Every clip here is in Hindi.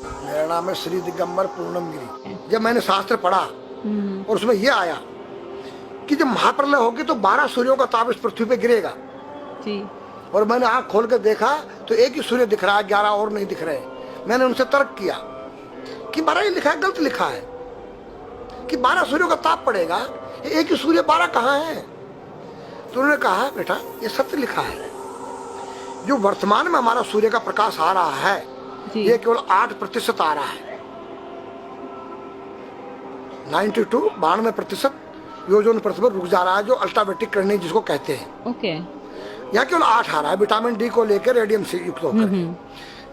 मेरा नाम है श्री दिगंबर पूर्णम गिरी। जब मैंने शास्त्र पढ़ा और उसमें यह आया कि जब महाप्रलय होगी तो 12 सूर्यों का ताप इस पृथ्वी पे गिरेगा जी। और मैंने आंख खोल कर देखा तो एक ही सूर्य दिख रहा है, 11 और नहीं दिख रहे। मैंने उनसे तर्क किया कि 12 ही लिखा है, गलत लिखा है कि 12 सूर्यों का ताप पड़ेगा, एक ही सूर्य 12 कहाँ है? तो उन्होंने कहा बेटा ये सत्य लिखा है, जो वर्तमान में हमारा सूर्य का प्रकाश आ रहा है ये केवल 8% आ रहा है। 92% ओजोन परत पर रुक जा रहा है, जो अल्ट्रावायलेट किरणें जिसको कहते हैं। ओके। यहाँ केवल 8 आ रहा है विटामिन डी को लेकर, रेडियम से युक्त होकर।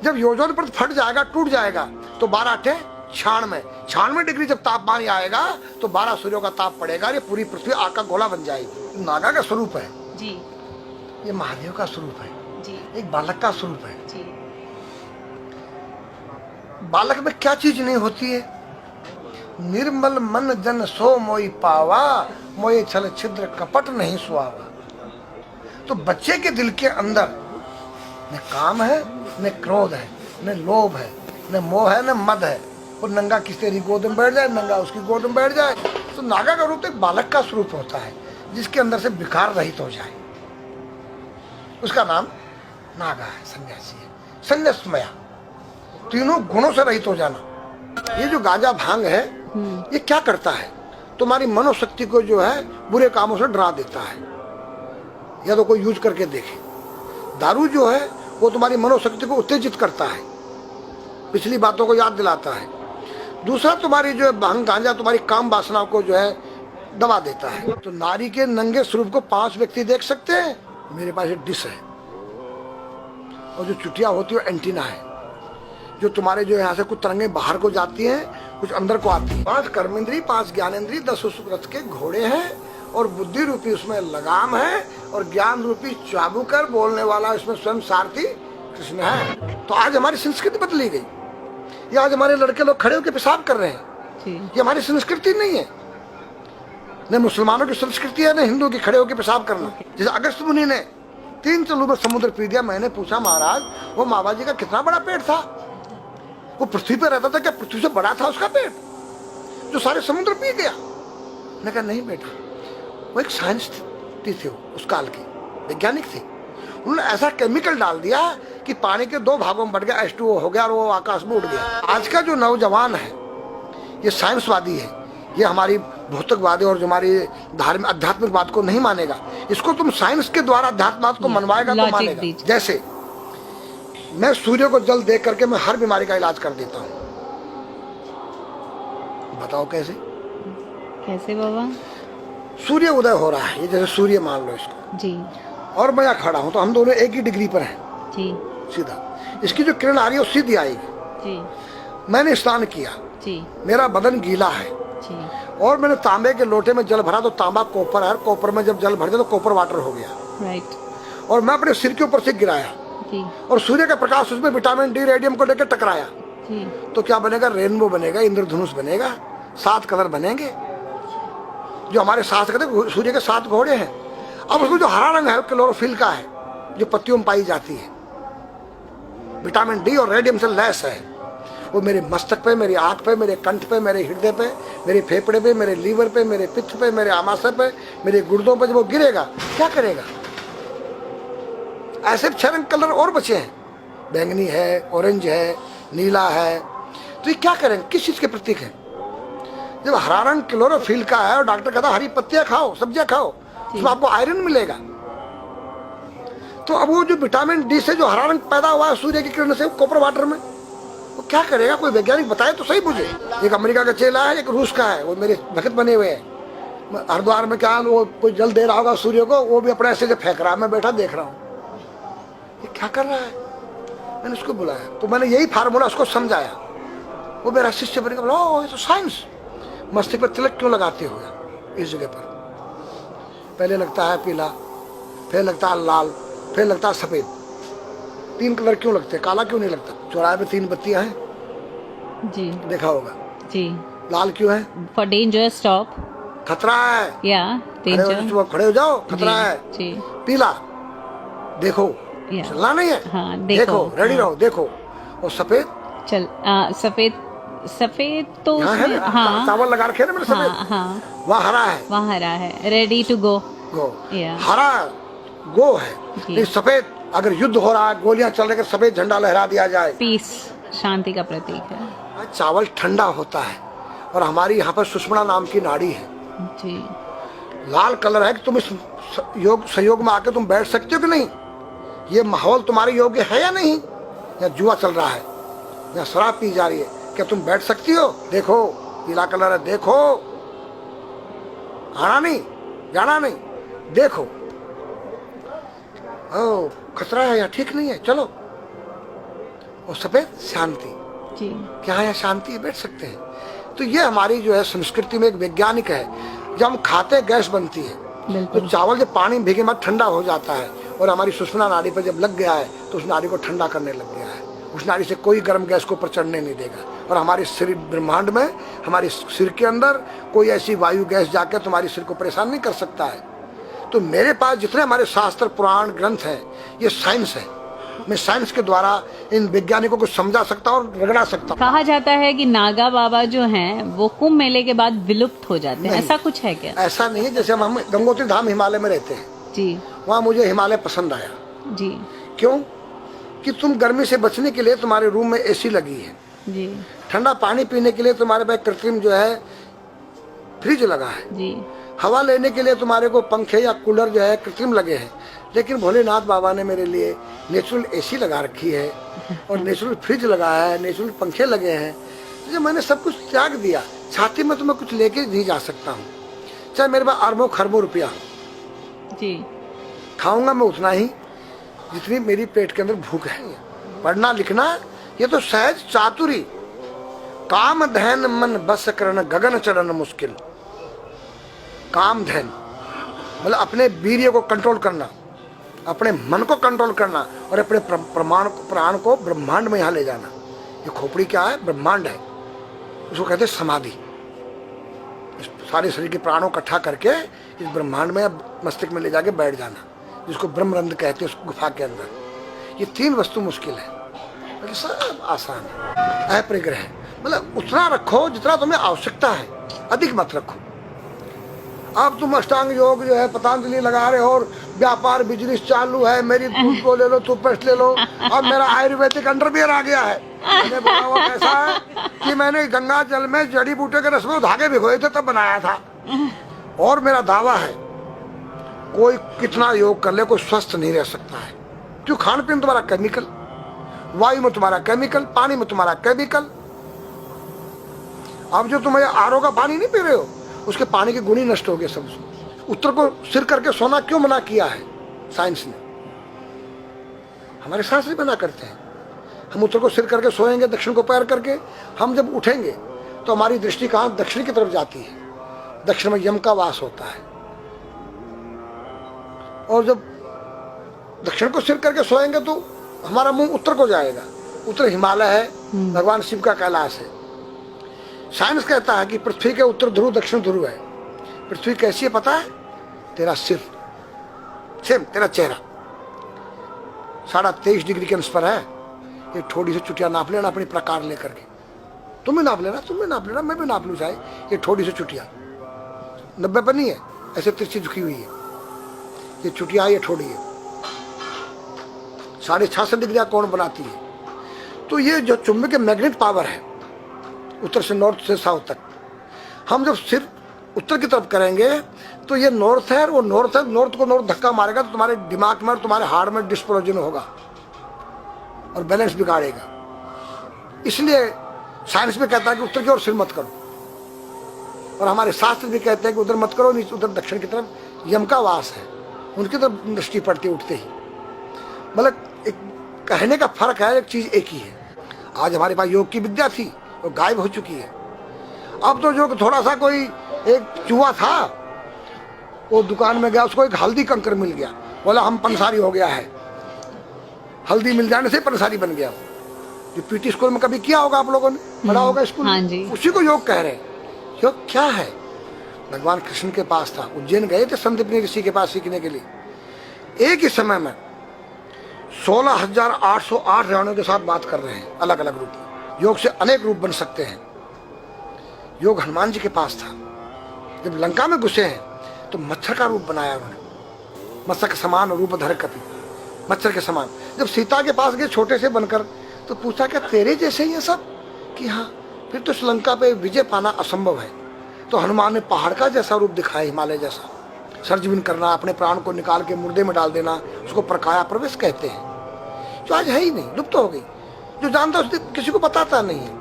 जब ओजोन परत फट जाएगा, टूट जाएगा, तो 12 8 96 डिग्री जब तापमान आएगा तो 12 सूर्यों का ताप पड़ेगा। ये पूरी पृथ्वी आग का गोला बन जाएगी। नागा का स्वरूप है जी, ये महादेव का स्वरूप है जी, एक बालक का स्वरूप है जी। बालक में क्या चीज नहीं होती है? निर्मल मन जन सो मोई पावा, मोये छल छिद्र कपट नहीं सुहावा। तो बच्चे के दिल के अंदर न काम है, न क्रोध है, न लोभ है, न मोह है, न मद है। और नंगा किसी तेरी गोद में बैठ जाए, नंगा उसकी गोद में बैठ जाए। तो नागा का रूप एक बालक का स्वरूप होता है जिसके अंदर से विकार रहित हो जाए, उसका नाम नागा है, सन्यासी है, संन्यासमया, तीनों गुणों से रहित हो जाना। ये जो गांजा भांग है ये क्या करता है? तुम्हारी मनोशक्ति को जो है बुरे कामों से डरा देता है, या तो कोई यूज करके देखे। दारू जो है वो तुम्हारी मनोशक्ति को उत्तेजित करता है, पिछली बातों को याद दिलाता है। दूसरा तुम्हारी जो है भांग गांजा तुम्हारी काम वासनाओं को जो है दबा देता है। तो नारी के नंगे स्वरूप को 5 व्यक्ति देख सकते हैं। मेरे पास एक डिश है और जो चुटिया होती है एंटीना है, जो तुम्हारे जो यहाँ से कुछ तरंगे बाहर को जाती हैं, कुछ अंदर को आती है। 5 कर्मेंद्री, 5 ज्ञानेंद्री, 10 उस रथ के घोड़े हैं, और बुद्धि रूपी उसमें लगाम है, और ज्ञान रूपी चाबुकर बोलने वाला इसमें स्वयं सारथी कृष्ण है। तो आज हमारी संस्कृति बदली गई। ये आज हमारे लड़के लोग खड़े होकर पेशाब कर रहे हैं, ये हमारी संस्कृति नहीं है। न मुसलमानों की संस्कृति है, न हिंदू की खड़े होकर पेशाब करना। जैसे अगस्त मुनि ने 3 चलू में समुद्र पी दिया। मैंने पूछा महाराज वो मामा जी का कितना बड़ा पेट था? वो पृथ्वी पर रहता था, क्या पृथ्वी से बड़ा था उसका पेट जो सारे समुद्र पी गया? मैंने कहा नहीं बेटा, वो एक साइंस थी, उस काल की वैज्ञानिक थे। उन्होंने ऐसा केमिकल डाल दिया कि पानी के 2 भागों में बढ़ गया, H2O हो गया और वो आकाश में उड़ गया। आज का जो नौजवान है ये साइंसवादी है, ये हमारी भौतिकवादी और जो हमारी धार्मिक आध्यात्मिकवाद को नहीं मानेगा। इसको तुम साइंस के द्वारा अध्यात्मवाद को मनवाएगा तो मानेगा। जैसे मैं सूर्य को जल देख करके मैं हर बीमारी का इलाज कर देता हूँ। बताओ कैसे? कैसे बाबा? सूर्य उदय हो रहा है, ये जैसे सूर्य मान लो इसको जी, और मैं यहाँ खड़ा हूँ, तो हम दोनों एक ही डिग्री पर हैं जी। सीधा इसकी जो किरण आ रही है वो सीधी आएगी जी। मैंने स्नान किया जी, मेरा बदन गीला है जी, और मैंने तांबे के लोटे में जल भरा, तो तांबा कॉपर है, कॉपर में जब जल भर जाए तो कॉपर वाटर हो गया राइट। और मैं अपने सिर के ऊपर से गिराया जी, और सूर्य का प्रकाश उसमें विटामिन डी रेडियम को लेकर टकराया जी। तो क्या बनेगा? रेनबो बनेगा, इंद्रधनुष बनेगा, 7 कलर बनेंगे। जो हमारे 7 कहते सूर्य के 7 घोड़े हैं। अब उसमें जो हरा रंग है क्लोरोफिल का है, जो पत्तियों में पाई जाती है, विटामिन डी और रेडियम से लैस है। वो मेरे मस्तक पे, मेरी आंख पे, मेरे कंठ पे, मेरे हृदय पे, मेरे फेफड़े पे, मेरे लीवर पे, मेरे पित्त पे, मेरे आमाशय पे, मेरे गुर्दों पे जब वो गिरेगा क्या करेगा? ऐसे 6 रंग कलर और बचे हैं, बैंगनी है, ऑरेंज है, नीला है। तो ये क्या करेंगे? किस चीज के प्रतीक है? जब हरा रंग क्लोरोफिल का है और डॉक्टर कहता है हरी पत्तियां खाओ, सब्जियां खाओ, उसमें आपको आयरन मिलेगा। तो अब वो जो विटामिन डी से जो हरा रंग पैदा हुआ है सूर्य की किरण से कॉपर वाटर में, वो क्या करेगा? कोई वैज्ञानिक बताए तो सही मुझे। एक अमेरिका का चेला है, एक रूस का है, वो मेरे भक्त बने हुए हैं। हरिद्वार में क्या वो कोई जल दे रहा होगा सूर्य को, वो भी अपने ऐसे से फेंक रहा है, मैं बैठा देख रहा हूँ ये क्या कर रहा है। मैंने उसको बुलाया, तो मैंने यही फार्मूला उसको समझाया। वो मेरा शिष्य बन गया, बोला ओ ये तो साइंस। मस्तिष्क पर तिलक क्यों लगाते हो इस जगह पर? पहले लगता है पीला, फिर लगता है लाल, फिर लगता है सफेद। 3 कलर क्यों लगते हैं? काला क्यों नहीं लगता? चौराहे पे 3 बत्तियां हैं जी, देखा होगा जी। लाल क्यों है? फॉर डेंजर, स्टॉप, खतरा है, या डेंजर, खड़े हो जाओ, खतरा है जी। पीला देखो चलना नहीं है, हाँ, देखो रेडी रहो, देखो। और सफेद चल सफेद सफेद तो यहाँ है उसमें ना, हाँ चावल लगा रखे हैं ना मेरे हाँ सफेद, हाँ वहाँ हरा है। वहाँ हरा है, ready to go. Go Yeah. हरा गो है। जी। नहीं सफेद, अगर युद्ध हो रहा है, गोलियां चल रही है, सफेद झंडा लहरा दिया जाए। पीस, शांति का प्रतीक है। चावल ठंडा होता है और हमारी यहाँ पर सुषुम्ना नाम की नाड़ी है, जी। लाल कलर है कि तुम इस योग सहयोग में आके तुम बैठ सकते हो कि नहीं, ये माहौल तुम्हारे योग्य है या नहीं, या जुआ चल रहा है, या शराब पी जा रही है, क्या तुम बैठ सकती हो? देखो पीला कलर है, देखो, आना नहीं जाना नहीं, देखो, ओ खतरा है या ठीक नहीं है, चलो। और सफेद शांति, जी। क्या यहाँ शांति है, बैठ सकते हैं। तो ये हमारी जो है संस्कृति में एक वैज्ञानिक है, जब हम खाते हैं गैस बनती है, तो बिल्कुल। चावल जब पानी भीगे में ठंडा हो जाता है और हमारी सुषुम्ना नाड़ी पर जब लग गया है तो उस नाड़ी को ठंडा करने लग गया है, उस नाड़ी से कोई गर्म गैस को ऊपर चढ़ने नहीं देगा। और हमारे शरीर ब्रह्मांड में, हमारे सिर के अंदर कोई ऐसी वायु गैस जाकर तुम्हारी सिर को परेशान नहीं कर सकता है। तो मेरे पास जितने हमारे शास्त्र पुराण ग्रंथ हैं, ये साइंस है, मैं साइंस के द्वारा इन वैज्ञानिकों को समझा सकता हूँ और रगड़ा सकता हूँ। कहा जाता है कि नागा बाबा जो हैं वो कुंभ मेले के बाद विलुप्त हो जाते हैं, नहीं। ऐसा कुछ है क्या? ऐसा नहीं है, जैसे हम गंगोत्री धाम हिमालय में रहते हैं, जी वहाँ मुझे हिमालय पसंद आया। जी क्यों? कि तुम गर्मी से बचने के लिए तुम्हारे रूम में एसी लगी है, जी ठंडा पानी पीने के लिए तुम्हारे पास कृत्रिम जो है फ्रिज लगा है, जी। हवा लेने के लिए तुम्हारे को पंखे या कूलर जो है कृत्रिम लगे हैं, लेकिन भोलेनाथ बाबा ने मेरे लिए नेचुरल एसी लगा रखी है और नेचुरल फ्रिज लगाया है, नेचुरल पंखे लगे हैं। तो मैंने सब कुछ त्याग दिया, छाती में तो मैं कुछ लेके नहीं जा सकता हूँ, चाहे मेरे पास अरबों खरबों रुपया हो, जी। खाऊंगा मैं उतना ही जितनी मेरी पेट के अंदर भूख है। पढ़ना लिखना ये तो सहज चातुरी, काम धैन मन बस करन गगन चढ़न मुश्किल। काम धैन मतलब अपने वीर्य को कंट्रोल करना, अपने मन को कंट्रोल करना और अपने प्राण को ब्रह्मांड में यहाँ ले जाना। ये खोपड़ी क्या है? ब्रह्मांड है, उसको कहते हैं समाधि। सारे शरीर के प्राणों इकट्ठा करके इस ब्रह्मांड में मस्तिष्क में ले जाके बैठ जाना, जिसको ब्रह्मरंध्र कहते हैं, उस गुफा के अंदर। ये तीन वस्तु मुश्किल है, बाकी सब आसान है। अपरिग्रह मतलब उतना रखो जितना तुम्हें आवश्यकता है, अधिक मत रखो। अब तुम अष्टांग योग जो है पतंजलि लगा रहे हो और व्यापार बिजनेस चालू है, मेरी दूध को ले लो, टूथपेस्ट ले लो। अब मेरा आयुर्वेदिक अंडरवियर आ गया है। मैंने बोला वो कैसा है कि मैंने गंगा जल में जड़ी बूटे के रस में धागे भिगोए थे तब बनाया था। और मेरा दावा है कोई कितना योग कर ले कोई स्वस्थ नहीं रह सकता है, क्यों? खान पीन तुम्हारा केमिकल, वायु में तुम्हारा केमिकल, पानी में तुम्हारा केमिकल। अब जो तुम आरओ का पानी नहीं पी रहे हो, उसके पानी के गुण ही नष्ट हो गए सब। उत्तर को सिर करके सोना क्यों मना किया है साइंस ने? हमारे शास्त्र मना करते हैं। हम उत्तर को सिर करके सोएंगे, दक्षिण को पैर करके। हम जब उठेंगे तो हमारी दृष्टि कहाँ? दक्षिण की तरफ जाती है। दक्षिण में यम का वास होता है। और जब दक्षिण को सिर करके सोएंगे तो हमारा मुंह उत्तर को जाएगा। उत्तर हिमालय है, भगवान शिव का कैलाश है। साइंस कहता है कि पृथ्वी के उत्तर ध्रुव दक्षिण ध्रुव है। पृथ्वी कैसी है पता है? तेरा सिर, सेम तेरा चेहरा 23.5 डिग्री के अंश पर है। ये थोड़ी सी चुटिया नाप लेना अपनी प्रकार लेकर के, तुम भी नाप लेना, तुम भी नाप लेना, मैं भी नाप लूँ चाहे। ये थोड़ी सी चुटिया 90 पर नहीं है, ऐसे तिरछी झुकी हुई है। ये चुटिया ये थोड़ी है, 66.5 डिग्री कोण बनाती है। तो ये जो चुंबकीय मैग्नेट पावर है उत्तर से नॉर्थ से साउथ तक, हम जब सिर उत्तर की तरफ करेंगे तो ये नॉर्थ है, वो नॉर्थ है, नॉर्थ को नॉर्थ धक्का मारेगा तो तुम्हारे दिमाग में और तुम्हारे हार्ट में डिस्प्रोजन होगा और बैलेंस बिगाड़ेगा। इसलिए साइंस में कहता है कि उत्तर की ओर सिर मत करो, और हमारे शास्त्र भी कहते हैं कि उधर मत करो, नीचे उधर दक्षिण की तरफ यम का वास है, उनकी तरफ दृष्टि पड़ती उठते ही। मतलब एक कहने का फर्क है, एक चीज एक ही है। आज हमारे पास योग की विद्या थी, वो गायब हो चुकी है। अब तो जो थोड़ा सा कोई एक चूहा था, वो दुकान में गया, उसको एक हल्दी कंकर मिल गया, बोला हम पंसारी हो गया है। हल्दी मिल जाने से पंसारी बन गया। जो पीटी स्कूल में कभी किया होगा आप लोगों ने, पढ़ा होगा स्कूल हाँ में, जी। उसी को योग कह रहे हैं। योग क्या है? भगवान कृष्ण के पास था, उज्जैन गए थे संदीपनी ऋषि के पास सीखने के लिए। एक ही समय में 16,808 रावणों के साथ बात कर रहे हैं, अलग अलग रूप में। योग से अनेक रूप बन सकते हैं। योग हनुमान जी के पास था। जब लंका में घुसे हैं तो मच्छर का रूप बनाया उन्होंने, मत्स्य के समान रूप धर कपि, मच्छर के समान। जब सीता के पास गए छोटे से बनकर, तो पूछा क्या तेरे जैसे ही है सब? कि हाँ। फिर तो श्रीलंका पे विजय पाना असंभव है। तो हनुमान ने पहाड़ का जैसा रूप दिखाया, हिमालय जैसा। सर्जविन करना, अपने प्राण को निकाल के मुर्दे में डाल देना, उसको प्रकाया प्रवेश कहते हैं, जो आज है ही नहीं, लुप्त हो गई। जो जानता है किसी को बताता नहीं है।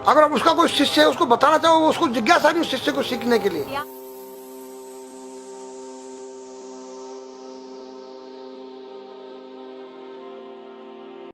अगर उसका कोई शिष्य है उसको बताना चाहो, उसको जिज्ञासा नहीं उस शिष्य को सीखने के लिए।